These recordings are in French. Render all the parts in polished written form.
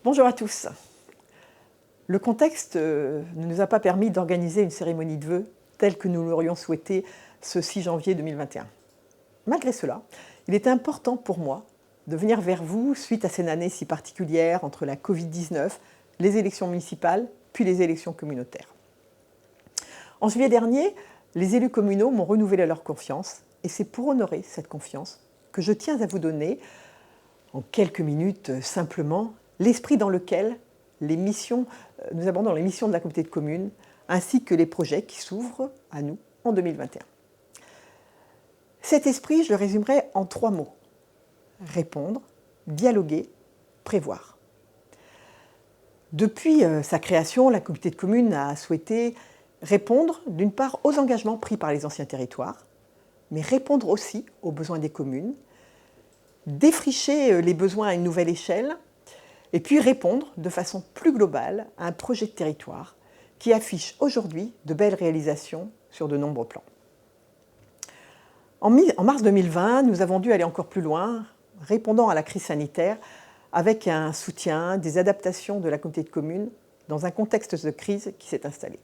Bonjour à tous. Le contexte ne nous a pas permis d'organiser une cérémonie de vœux telle que nous l'aurions souhaité ce 6 janvier 2021. Malgré cela, il était important pour moi de venir vers vous suite à cette année si particulière entre la Covid-19, les élections municipales, puis les élections communautaires. En juillet dernier, les élus communaux m'ont renouvelé leur confiance et c'est pour honorer cette confiance que je tiens à vous donner, en quelques minutes simplement, l'esprit dans lequel nous abordons les missions de la communauté de communes ainsi que les projets qui s'ouvrent à nous en 2021. Cet esprit, je le résumerai en 3 mots. Répondre, dialoguer, prévoir. Depuis sa création, la communauté de communes a souhaité répondre d'une part aux engagements pris par les anciens territoires, mais répondre aussi aux besoins des communes, défricher les besoins à une nouvelle échelle, et puis répondre de façon plus globale à un projet de territoire qui affiche aujourd'hui de belles réalisations sur de nombreux plans. En mars 2020, nous avons dû aller encore plus loin, répondant à la crise sanitaire avec un soutien, des adaptations de la communauté de communes dans un contexte de crise qui s'est installé.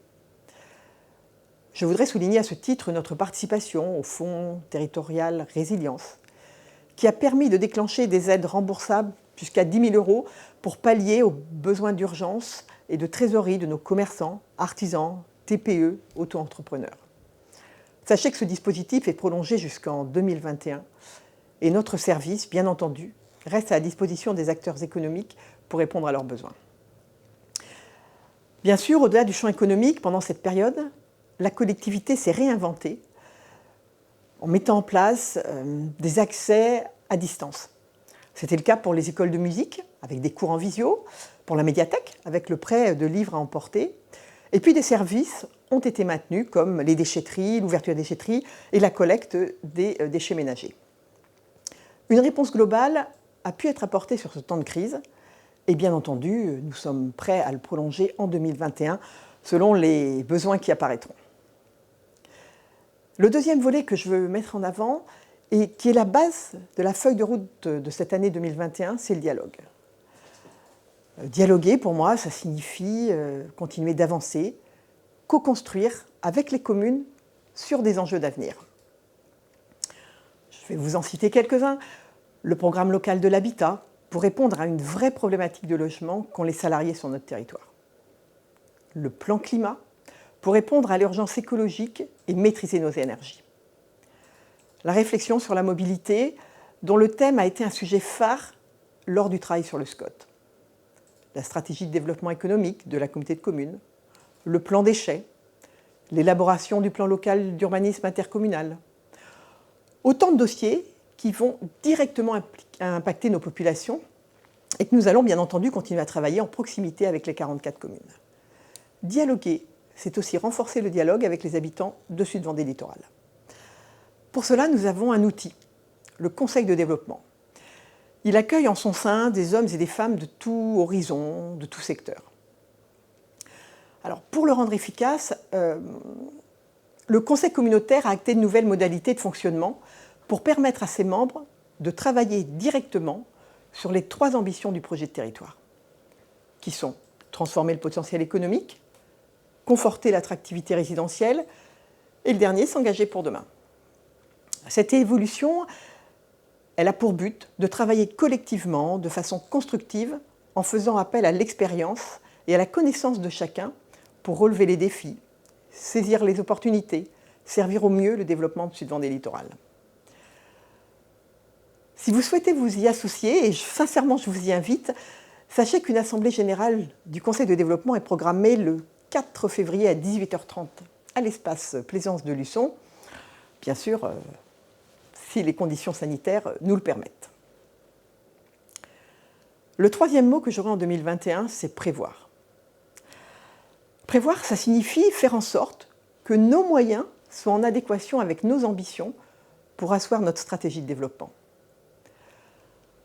Je voudrais souligner à ce titre notre participation au Fonds territorial résilience, qui a permis de déclencher des aides remboursables jusqu'à 10 000 € pour pallier aux besoins d'urgence et de trésorerie de nos commerçants, artisans, TPE, auto-entrepreneurs. Sachez que ce dispositif est prolongé jusqu'en 2021 et notre service, bien entendu, reste à la disposition des acteurs économiques pour répondre à leurs besoins. Bien sûr, au-delà du champ économique, pendant cette période, la collectivité s'est réinventée en mettant en place des accès à distance. C'était le cas pour les écoles de musique, avec des cours en visio, pour la médiathèque, avec le prêt de livres à emporter. Et puis des services ont été maintenus, comme les déchetteries, l'ouverture des déchetteries et la collecte des déchets ménagers. Une réponse globale a pu être apportée sur ce temps de crise, et bien entendu, nous sommes prêts à le prolonger en 2021, selon les besoins qui apparaîtront. Le deuxième volet que je veux mettre en avant, et qui est la base de la feuille de route de cette année 2021, c'est le dialogue. Dialoguer, pour moi, ça signifie continuer d'avancer, co-construire avec les communes sur des enjeux d'avenir. Je vais vous en citer quelques-uns. Le programme local de l'habitat, pour répondre à une vraie problématique de logement qu'ont les salariés sur notre territoire. Le plan climat, pour répondre à l'urgence écologique et maîtriser nos énergies. La réflexion sur la mobilité, dont le thème a été un sujet phare lors du travail sur le SCOT. La stratégie de développement économique de la communauté de communes, le plan déchets, l'élaboration du plan local d'urbanisme intercommunal. Autant de dossiers qui vont directement impacter nos populations et que nous allons bien entendu continuer à travailler en proximité avec les 44 communes. Dialoguer, c'est aussi renforcer le dialogue avec les habitants de Sud-Vendée Littoral. Pour cela, nous avons un outil, le Conseil de développement. Il accueille en son sein des hommes et des femmes de tout horizon, de tout secteur. Alors, pour le rendre efficace, le Conseil communautaire a acté de nouvelles modalités de fonctionnement pour permettre à ses membres de travailler directement sur les 3 ambitions du projet de territoire, qui sont transformer le potentiel économique, conforter l'attractivité résidentielle et le dernier, s'engager pour demain. Cette évolution, elle a pour but de travailler collectivement, de façon constructive, en faisant appel à l'expérience et à la connaissance de chacun pour relever les défis, saisir les opportunités, servir au mieux le développement de Sud-Vendée Littoral. Si vous souhaitez vous y associer, et sincèrement je vous y invite, sachez qu'une assemblée générale du Conseil de développement est programmée le 4 février à 18h30 à l'espace Plaisance de Luçon, bien sûr, si les conditions sanitaires nous le permettent. Le 3e mot que j'aurai en 2021, c'est prévoir. Prévoir, ça signifie faire en sorte que nos moyens soient en adéquation avec nos ambitions pour asseoir notre stratégie de développement.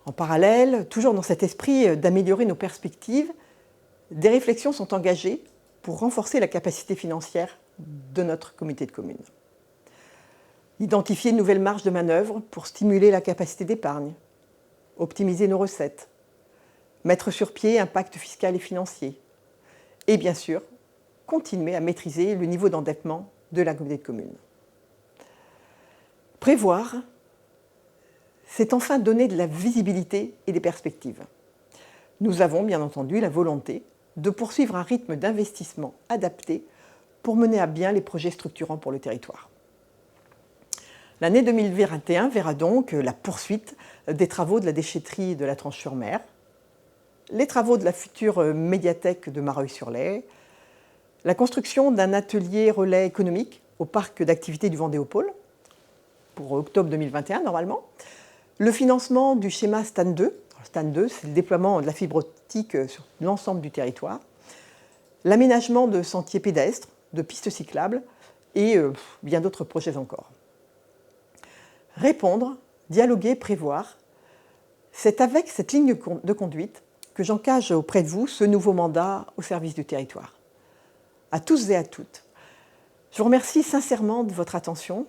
En parallèle, toujours dans cet esprit d'améliorer nos perspectives, des réflexions sont engagées pour renforcer la capacité financière de notre communauté de communes. Identifier de nouvelles marges de manœuvre pour stimuler la capacité d'épargne, optimiser nos recettes, mettre sur pied un pacte fiscal et financier. Et bien sûr, continuer à maîtriser le niveau d'endettement de la communauté de communes. Prévoir, c'est enfin donner de la visibilité et des perspectives. Nous avons bien entendu la volonté de poursuivre un rythme d'investissement adapté pour mener à bien les projets structurants pour le territoire. L'année 2021 verra donc la poursuite des travaux de la déchetterie de la Tranche-sur-Mer, les travaux de la future médiathèque de Mareuil-sur-Lay, la construction d'un atelier relais économique au parc d'activités du Vendéopole, pour octobre 2021 normalement, le financement du schéma STAN 2, STAN 2 c'est le déploiement de la fibre optique sur l'ensemble du territoire, l'aménagement de sentiers pédestres, de pistes cyclables et bien d'autres projets encore. Répondre, dialoguer, prévoir, c'est avec cette ligne de conduite que j'engage auprès de vous ce nouveau mandat au service du territoire. À tous et à toutes, je vous remercie sincèrement de votre attention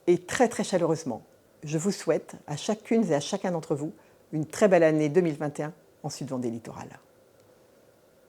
et très chaleureusement, je vous souhaite à chacune et à chacun d'entre vous une très belle année 2021 en Sud-Vendée Littoral.